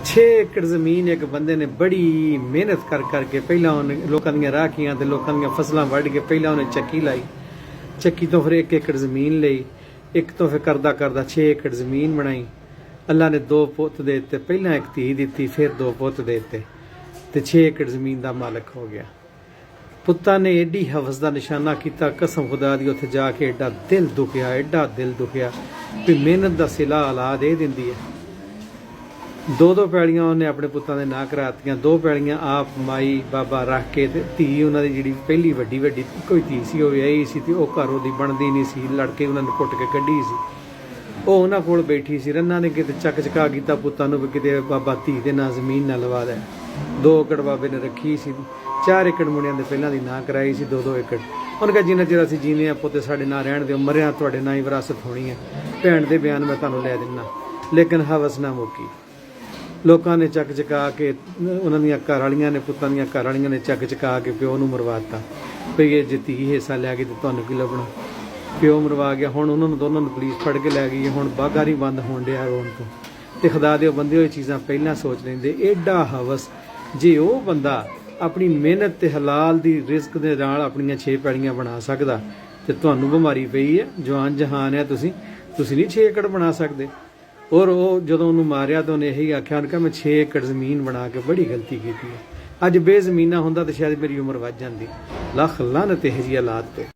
6 एकड़ ਜ਼ਮੀਨ ਇੱਕ ਬੰਦੇ ਨੇ ਬੜੀ ਮਿਹਨਤ ਕਰ ਕਰਕੇ ਪਹਿਲਾਂ ਉਹਨੇ ਲੋਕਾਂ ਦੀਆਂ ਰਾਖੀਆਂ ਤੇ ਲੋਕਾਂ ਦੀਆਂ ਫਸਲਾਂ ਵੱਢ ਕੇ ਪਹਿਲਾਂ ਉਹਨੇ ਚੱਕੀ ਲਾਈ। ਚੱਕੀ ਤੋਂ ਫਿਰ 1 एकड़ ਜ਼ਮੀਨ ਲਈ, ਇੱਕ ਤੋਂ ਫਿਰ ਕਰਦਾ ਕਰਦਾ 6 एकड़ ਜ਼ਮੀਨ ਬਣਾਈ। ਅੱਲਾ ਨੇ 2 ਪੁੱਤ ਦੇ ਦਿੱਤੇ, ਪਹਿਲਾਂ ਇੱਕ ਧੀ ਦਿੱਤੀ, ਫਿਰ 2 ਪੁੱਤ ਦੇ ਦਿੱਤੇ ਤੇ 6 एकड़ ਜ਼ਮੀਨ ਦਾ ਮਾਲਕ ਹੋ ਗਿਆ। ਪੁੱਤਾਂ ਨੇ ਐਡੀ ਹਵਸ ਦਾ ਨਿਸ਼ਾਨਾ ਕੀਤਾ, ਕਸਮ ਖੁਦਾ ਦੀ ਉੱਥੇ ਜਾ ਕੇ ਐਡਾ ਦਿਲ ਦੁਖਿਆ, ਐਡਾ ਦਿਲ ਦੁਖਿਆ ਵੀ ਮਿਹਨਤ ਦਾ ਸਿਲਾ ਔਲਾਦ ਇਹ ਦਿੰਦੀ ਹੈ। 2 ਪੈਲੀਆਂ ਉਹਨੇ ਆਪਣੇ ਪੁੱਤਾਂ ਦੇ ਨਾਂ ਕਰਾਤੀਆਂ। 2 ਪੈਲੀਆਂ ਆਪ ਮਾਈ ਬਾਬਾ ਰੱਖ ਕੇ ਤੇ ਧੀ ਉਹਨਾਂ ਦੀ ਜਿਹੜੀ ਪਹਿਲੀ ਵੱਡੀ ਕੋਈ ਧੀ ਸੀ ਉਹ ਵਿਆਹੀ ਸੀ ਤੇ ਉਹ ਘਰ ਉਹਦੀ ਬਣਦੀ ਨਹੀਂ ਸੀ, ਲੜਕੇ ਉਹਨਾਂ ਨੇ ਕੁੱਟ ਕੇ ਕੱਢੀ ਸੀ। ਉਹ ਉਹਨਾਂ ਕੋਲ ਬੈਠੀ ਸੀ। ਰੰਨਾਂ ਨੇ ਕਿਤੇ ਚੱਕ ਚਕਾ ਕੀਤਾ ਪੁੱਤਾਂ ਨੂੰ ਵੀ ਕਿਤੇ ਬਾਬਾ ਧੀ ਦੇ ਨਾਂ ਜ਼ਮੀਨ ਨਾ ਲਵਾ ਦੇ। 2 एकड़ ਬਾਬੇ ਨੇ ਰੱਖੀ ਸੀ, 4 एकड़ ਮੁੰਡਿਆਂ ਦੇ ਪਹਿਲਾਂ ਦੀ ਨਾਂ ਕਰਾਈ ਸੀ, 2-2 एकड़। ਉਹਨੇ ਕਿਹਾ ਜਿੰਨਾ ਚਿਰ ਅਸੀਂ ਜੀਨੇ ਆ ਪੁੱਤੇ ਸਾਡੇ ਨਾਂ ਰਹਿਣ ਦਿਓ, ਮਰਿਆ ਤੁਹਾਡੇ ਨਾਂ ਹੀ ਵਿਰਾਸਤ ਹੋਣੀ ਹੈ। ਭੈਣ ਦੇ ਬਿਆਨ ਮੈਂ ਤੁਹਾਨੂੰ ਲੈ ਦਿੰਦਾ, ਲੇਕਿਨ ਹਵਸ ਨਾ ਮੁੱਕੀ। ਲੋਕਾਂ ਨੇ ਚੱਕ ਚਕਾ ਕੇ, ਉਹਨਾਂ ਦੀਆਂ ਘਰ ਵਾਲੀਆਂ ਨੇ, ਪੁੱਤਾਂ ਦੀਆਂ ਘਰ ਵਾਲੀਆਂ ਨੇ ਚੱਕ ਚਕਾ ਕੇ ਪਿਓ ਨੂੰ ਮਰਵਾਤਾ ਵੀ ਇਹ ਜੇ ਧੀ ਹਿੱਸਾ ਲੈ ਗਈ ਤੇ ਤੁਹਾਨੂੰ ਕੀ ਲੱਭਣਾ। ਪਿਓ ਮਰਵਾ ਗਿਆ। ਹੁਣ ਉਹਨਾਂ ਨੂੰ ਦੋਨਾਂ ਨੂੰ ਪੁਲਿਸ ਫੜ ਕੇ ਲੈ ਗਈ। ਹੁਣ ਬਾਗਾ ਨਹੀਂ ਬੰਦ ਹੋਣ ਡਿਆ ਰੋਣ ਤੋਂ। ਤੇ ਖੁਦਾ ਦੇ ਬੰਦੇ ਹੋਏ ਚੀਜ਼ਾਂ ਪਹਿਲਾਂ ਸੋਚ ਲੈਂਦੇ। ਐਡਾ ਹਵਸ ਜੇ ਉਹ ਬੰਦਾ ਆਪਣੀ ਮਿਹਨਤ ਤੇ ਹਲਾਲ ਦੀ ਰਿਜ਼ਕ ਦੇ ਨਾਲ ਆਪਣੀਆਂ 6 ਪੈੜੀਆਂ ਬਣਾ ਸਕਦਾ ਤੇ ਤੁਹਾਨੂੰ ਬਿਮਾਰੀ ਪਈ ਹੈ, ਜਵਾਨ ਜਹਾਨ ਹੈ, ਤੁਸੀਂ ਨਹੀਂ 6 एकड़ ਬਣਾ ਸਕਦੇ। ਔਰ ਉਹ ਜਦੋਂ ਉਹਨੂੰ ਮਾਰਿਆ ਤਾਂ ਉਹਨੇ ਇਹੀ ਆਖਿਆ, ਉਹਨੇ ਕਿਹਾ ਮੈਂ 6 एकड़ ਜ਼ਮੀਨ ਬਣਾ ਕੇ ਬੜੀ ਗਲਤੀ ਕੀਤੀ ਹੈ। ਅੱਜ ਬੇਜ਼ਮੀਨਾ ਹੁੰਦਾ ਤਾਂ ਸ਼ਾਇਦ ਮੇਰੀ ਉਮਰ ਵੱਧ ਜਾਂਦੀ। ਲੱਖ ਲਾਨਤ ਇਹੋ ਜਿਹੀ ਹਾਲਾਤ ਤੇ।